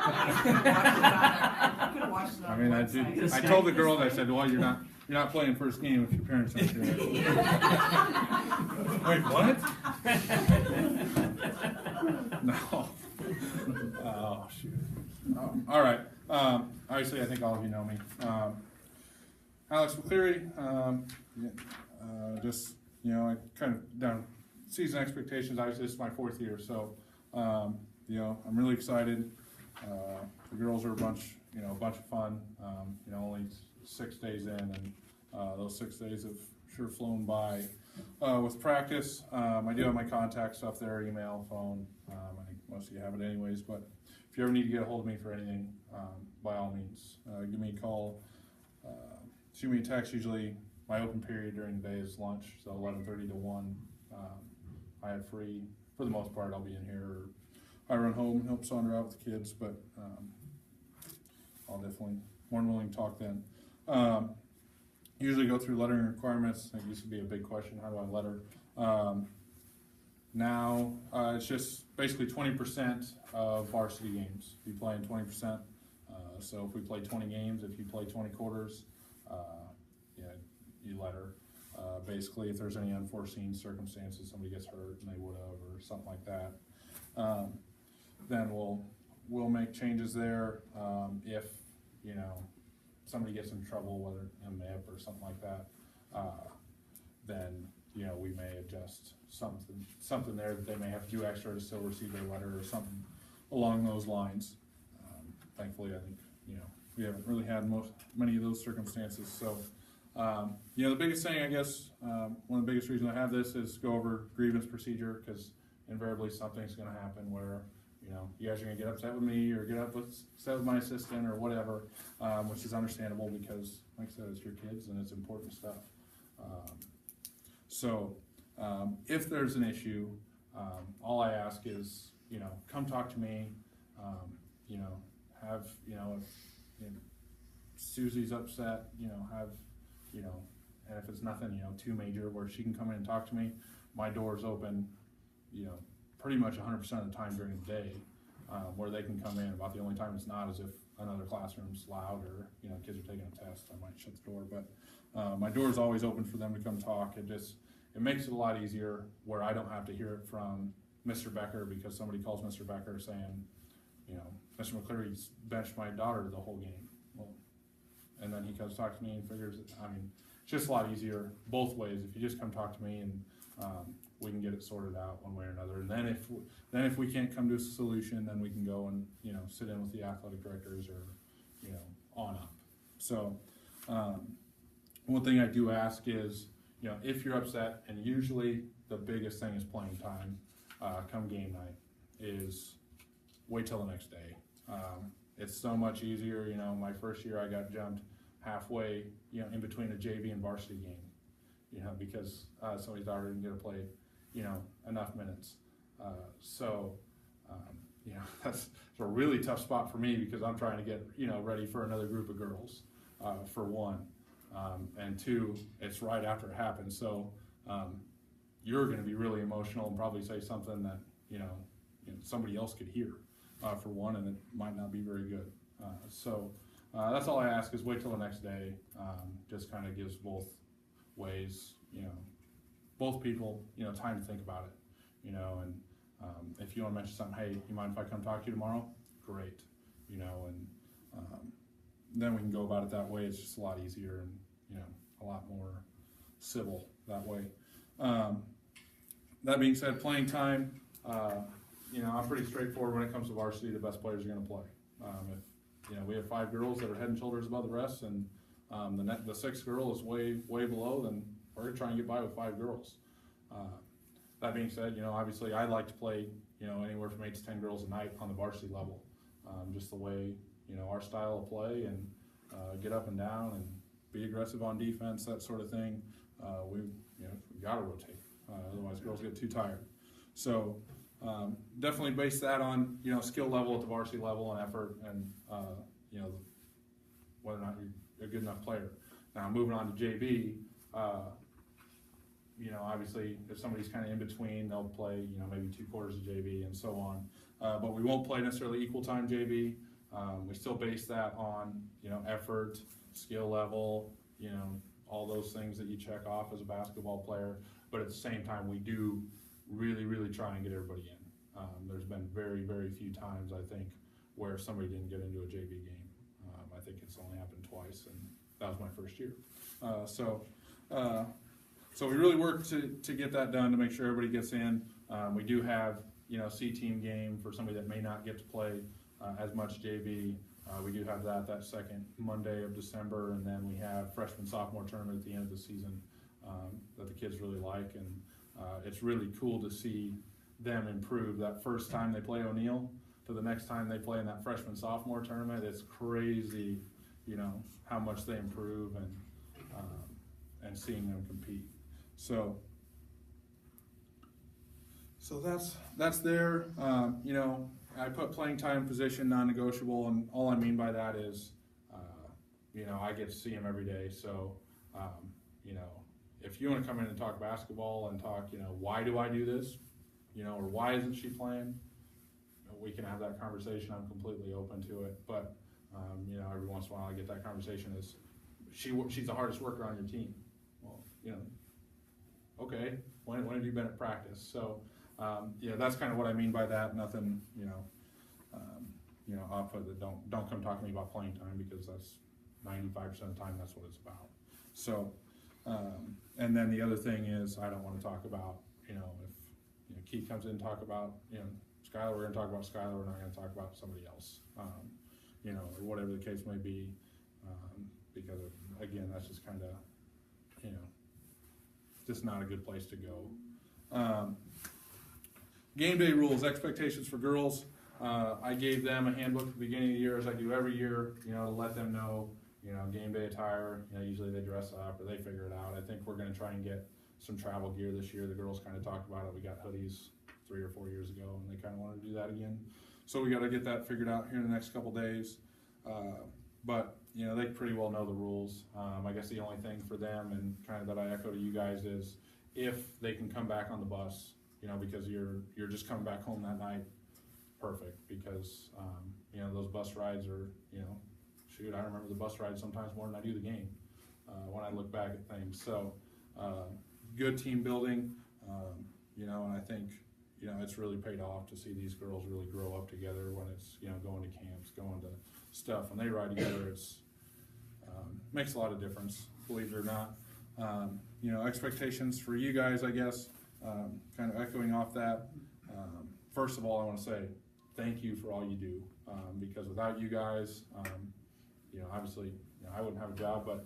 I mean, I told the girl, I said, well, you're not playing first game if your parents aren't there. Wait, what? No. Oh, shoot. Oh, all right. Obviously, I think all of you know me. Alex McCleary, just, I kind of down season expectations. Obviously, this is my 4th year, so, I'm really excited. The girls are a bunch of fun. Only 6 days in, and those 6 days have sure flown by. With practice, I do have my contact stuff there, email, phone. I think most of you have it anyways, but if you ever need to get a hold of me for anything, by all means, give me a call, shoot me a text. Usually my open period during the day is lunch, so 11:30 to 1. I have free, for the most part. I'll be in here, or I run home and help Sandra out with the kids, but I'll definitely more than willing to talk then. Usually go through lettering requirements. That used to be a big question, how do I letter? Now it's just basically 20% of varsity games. You play in 20%. So if we play 20 games, if you play 20 quarters, you letter. Basically, if there's any unforeseen circumstances, somebody gets hurt and they would have, or something like that, then we'll make changes there. If somebody gets in trouble, whether MIP or something like that, then we may adjust something there that they may have to do extra to still receive their letter, or something along those lines. Thankfully, I think we haven't really had many of those circumstances. So the biggest thing, I guess, one of the biggest reasons I have this is go over grievance procedure, because invariably something's going to happen where you guys are going to get upset with me, or get upset with my assistant, or whatever, which is understandable, because, like I said, it's your kids and it's important stuff. So if there's an issue, all I ask is, come talk to me. Have if Susie's upset, and if it's nothing, too major, where she can come in and talk to me, my door's open, pretty much 100% of the time during the day, where they can come in. About the only time it's not is if another classroom's loud, or kids are taking a test, I might shut the door. But my door's always open for them to come talk. It makes it a lot easier, where I don't have to hear it from Mr. Becker, because somebody calls Mr. Becker saying, Mr. McCleary's benched my daughter the whole game. Well, and then he comes talk to me and figures it. It's just a lot easier both ways. If you just come talk to me, and we can get it sorted out one way or another. And then if we can't come to a solution, then we can go and sit in with the athletic directors, or on up. So one thing I do ask is, if you're upset, and usually the biggest thing is playing time, come game night, is wait till the next day. It's so much easier. My first year I got jumped halfway, in between a JV and varsity game, because somebody's daughter didn't get to play, enough minutes. That's a really tough spot for me, because I'm trying to get, ready for another group of girls, for one. And two, it's right after it happens. So you're going to be really emotional and probably say something that, somebody else could hear, for one, and it might not be very good. So that's all I ask, is wait till the next day. Just kind of gives both ways, both people, time to think about it, and if you want to mention something, hey, you mind if I come talk to you tomorrow? Great, and then we can go about it that way. It's just a lot easier, and a lot more civil that way. That being said, playing time, I'm pretty straightforward when it comes to varsity. The best players are going to play. If we have 5 girls that are head and shoulders above the rest, and the 6th girl is way below, then we're going to try and get by with 5 girls. That being said, obviously I like to play, anywhere from 8 to 10 girls a night on the varsity level. Just the way, our style of play, and get up and down and be aggressive on defense, that sort of thing. We got to rotate, otherwise girls get too tired. So definitely base that on skill level at the varsity level, and effort, and whether or not you're a good enough player. Now moving on to JV, obviously if somebody's kind of in between, they'll play maybe 2 quarters of JV and so on. But we won't play necessarily equal time JV. We still base that on, effort, skill level, all those things that you check off as a basketball player. But at the same time, we do really, really try and get everybody in. There's been very, very few times, I think, where somebody didn't get into a JV game. I think it's only happened twice, and that was my first year. So we really work to get that done, to make sure everybody gets in. We do have, C-team game for somebody that may not get to play as much JV. We do have that second Monday of December, and then we have freshman sophomore tournament at the end of the season that the kids really like, and it's really cool to see them improve. That first time they play O'Neill to the next time they play in that freshman sophomore tournament, it's crazy, how much they improve, and seeing them compete. So that's there. I put playing time, position, non-negotiable, and all I mean by that is, I get to see him every day. So, if you want to come in and talk basketball and talk, why do I do this, or why isn't she playing, we can have that conversation. I'm completely open to it. But, every once in a while I get that conversation is, she's the hardest worker on your team. Well, okay, when have you been at practice? So, that's kind of what I mean by that. Nothing, I'll put that don't come talk to me about playing time, because that's 95% of the time that's what it's about. So, and then the other thing is, I don't want to talk about, if Keith comes in and talk about, Skylar, we're going to talk about Skylar, we're not going to talk about somebody else, or whatever the case may be, because again, that's just kind of, just not a good place to go. Game day rules, expectations for girls. I gave them a handbook at the beginning of the year, as I do every year, to let them know, game day attire. Usually they dress up or they figure it out. I think we're going to try and get some travel gear this year. The girls kind of talked about it. We got hoodies 3 or 4 years ago, and they kind of wanted to do that again. So we got to get that figured out here in the next couple days. But they pretty well know the rules. I guess the only thing for them, and kind of that I echo to you guys, is if they can come back on the bus, because you're just coming back home that night, perfect. Because those bus rides are, shoot, I remember the bus ride sometimes more than I do the game when I look back at things. So good team building, and I think it's really paid off to see these girls really grow up together when it's going to camps, going to stuff. When they ride together, it's makes a lot of difference, believe it or not. Expectations for you guys, I guess, kind of echoing off that. First of all, I want to say thank you for all you do, because without you guys, obviously, I wouldn't have a job, but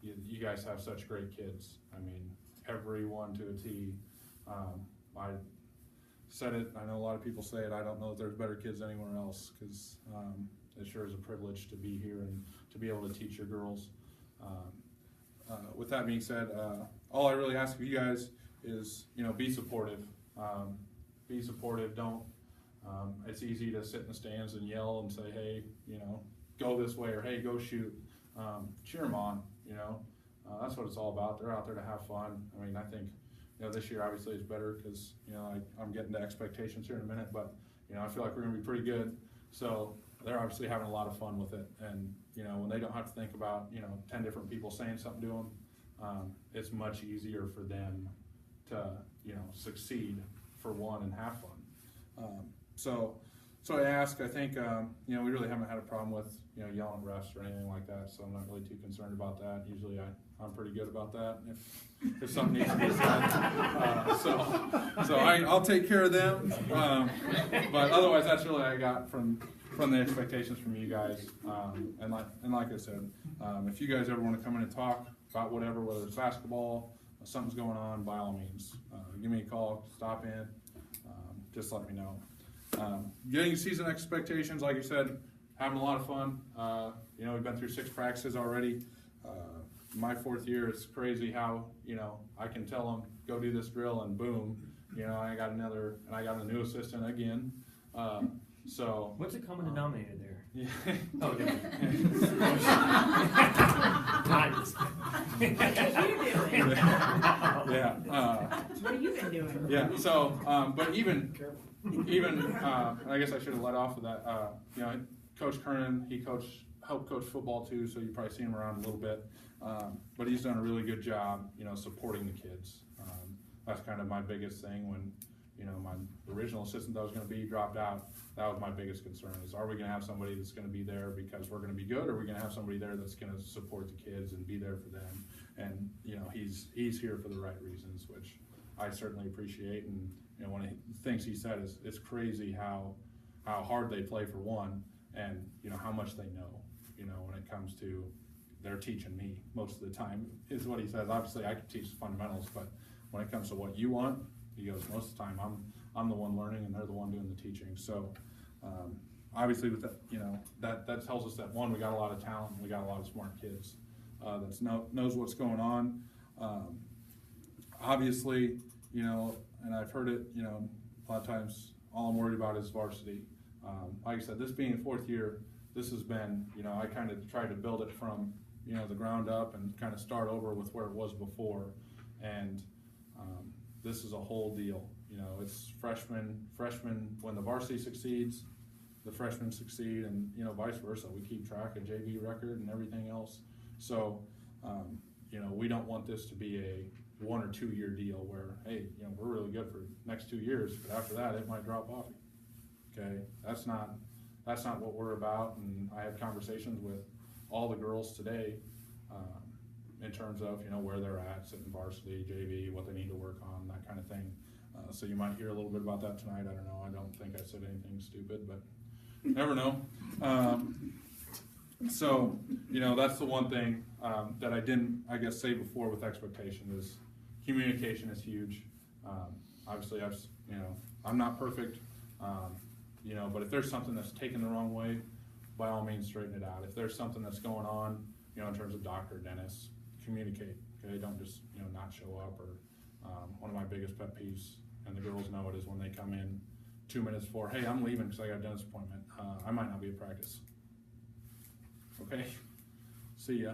you guys have such great kids. I mean, everyone to a T. I said it, I know a lot of people say it, I don't know if there's better kids anywhere else, because it sure is a privilege to be here and to be able to teach your girls. With that being said, all I really ask of you guys is, be supportive. Be supportive. Don't, it's easy to sit in the stands and yell and say, hey, go this way, or hey, go shoot. Cheer them on, that's what it's all about. They're out there to have fun. I mean, I think, this year obviously is better because, I'm getting to expectations here in a minute, but, I feel like we're gonna be pretty good. So they're obviously having a lot of fun with it. And, when they don't have to think about, 10 different people saying something to them, it's much easier for them to, succeed for one and have fun. So I ask, I think, we really haven't had a problem with, yelling refs or anything like that, so I'm not really too concerned about that. Usually I'm pretty good about that if something needs to be said. So I'll take care of them. But otherwise, that's really what I got from the expectations from you guys. And like I said, if you guys ever want to come in and talk about whatever, whether it's basketball, something's going on, by all means, give me a call, stop in, just let me know. Getting season expectations, like you said, having a lot of fun. We've been through 6 practices already. My 4th year, it's crazy how, I can tell them, go do this drill, and boom, I got a new assistant again. So what's the common denominator there? Yeah. Oh, yeah. What have you been doing? Yeah. So, but even, I guess I should have let off of that. Coach Kernan, he helped coach football too, so you probably seen him around a little bit. But he's done a really good job, supporting the kids. That's kind of my biggest thing when, my original assistant that was gonna be dropped out. That was my biggest concern is, are we gonna have somebody that's gonna be there because we're gonna be good, or are we gonna have somebody there that's gonna support the kids and be there for them? And, he's here for the right reasons, which I certainly appreciate. And, one of the things he said is, it's crazy how hard they play for one, and, how much they know, when it comes to, they're teaching me most of the time, is what he says. Obviously, I can teach the fundamentals, but when it comes to what you want, he goes, most of the time, I'm the one learning and they're the one doing the teaching. So, obviously with that, that tells us that, one, we got a lot of talent, and we got a lot of smart kids, that knows what's going on. Obviously, and I've heard it, a lot of times, all I'm worried about is varsity. Like I said, this being the 4th year, this has been, I kind of tried to build it from, the ground up and kind of start over with where it was before. And this is a whole deal. It's freshmen, when the varsity succeeds, the freshmen succeed, and, vice versa. We keep track of JV record and everything else. So, we don't want this to be a 1 or 2 year deal where, hey, we're really good for next 2 years, but after that, it might drop off. Okay, that's not what we're about. And I had conversations with all the girls today, in terms of, where they're at, sitting varsity, JV, what they need to work on, that kind of thing. So you might hear a little bit about that tonight. I don't know. I don't think I said anything stupid, but never know. So, that's the one thing, that I didn't, I guess, say before with expectation is communication is huge. Obviously, I'm not perfect, but if there's something that's taken the wrong way, by all means, straighten it out. If there's something that's going on, in terms of doctor, dentist, communicate. Okay, don't just, not show up. Or one of my biggest pet peeves, and the girls know it, is when they come in 2 minutes before, hey, I'm leaving because I got a dentist appointment. I might not be at practice. Okay, see ya.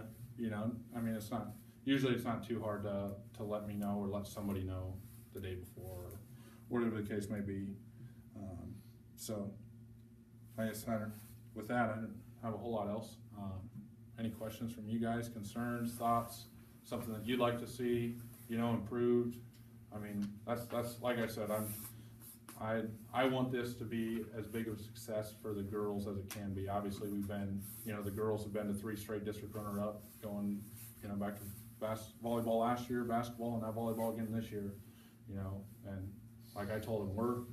Usually it's not too hard to let me know or let somebody know the day before, or whatever the case may be. So, like I said, with that, I didn't have a whole lot else. Any questions from you guys, concerns, thoughts, something that you'd like to see, improved? That's like I said, I want this to be as big of a success for the girls as it can be. Obviously, we've been, the girls have been to 3 straight district runner-up, going, back to volleyball last year, basketball, and now volleyball again this year, and like I told them,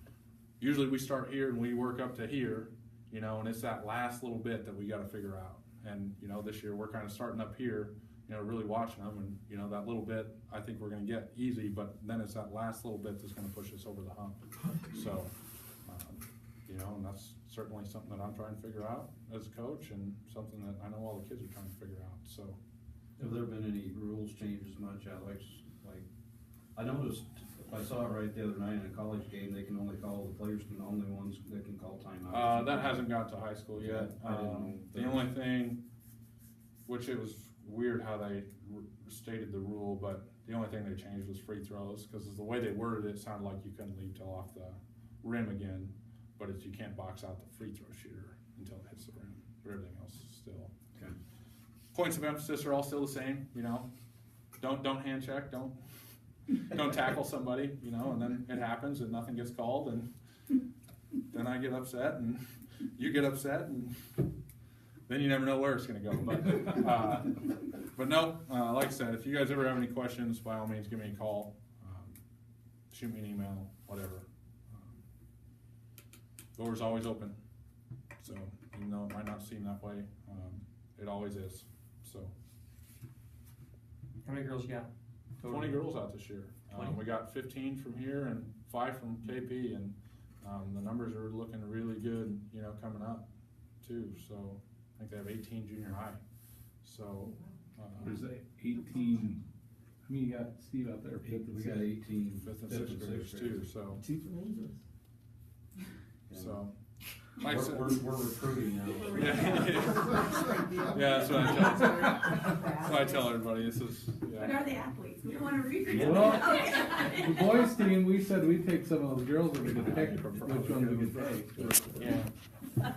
usually we start here and we work up to here, and it's that last little bit that we got to figure out. And, this year we're kind of starting up here, really watching them, and, that little bit I think we're going to get easy, but then it's that last little bit that's going to push us over the hump. So, and that's certainly something that I'm trying to figure out as a coach, and something that I know all the kids are trying to figure out. So, have there been any rules changes much, Alex? Like, I noticed, I saw it right the other night in a college game, they can only call, the players can only ones that can call timeout. That hasn't got to high school yet. I didn't know. The only thing, which it was weird how they stated the rule, but the only thing they changed was free throws, because the way they worded it sounded like you couldn't leave till off the rim again, but you can't box out the free throw shooter until it hits the rim. But everything else is still. Okay. Points of emphasis are all still the same, Don't hand check, don't tackle somebody, and then it happens and nothing gets called, and then I get upset and you get upset, and then you never know where it's going to go. But no, like I said, if you guys ever have any questions, by all means, give me a call, shoot me an email, whatever. Door's always open. So, even though it might not seem that way, it always is. So, How many girls you got? 20 girls out this year. 20? We got 15 from here and 5 from KP, and the numbers are looking really good, coming up too. So I think they have 18 junior high. So There's 18. I mean, you got Steve out there. We got 18 fifth and sixth graders too. So Yeah. so. Like I said, We're recruiting now. Yeah, that's what I tell everybody. This is, What are the athletes? We don't want to read them. Well, Okay. the boys team, we said we'd take some of those girls and we could pick which ones we could take. Yeah.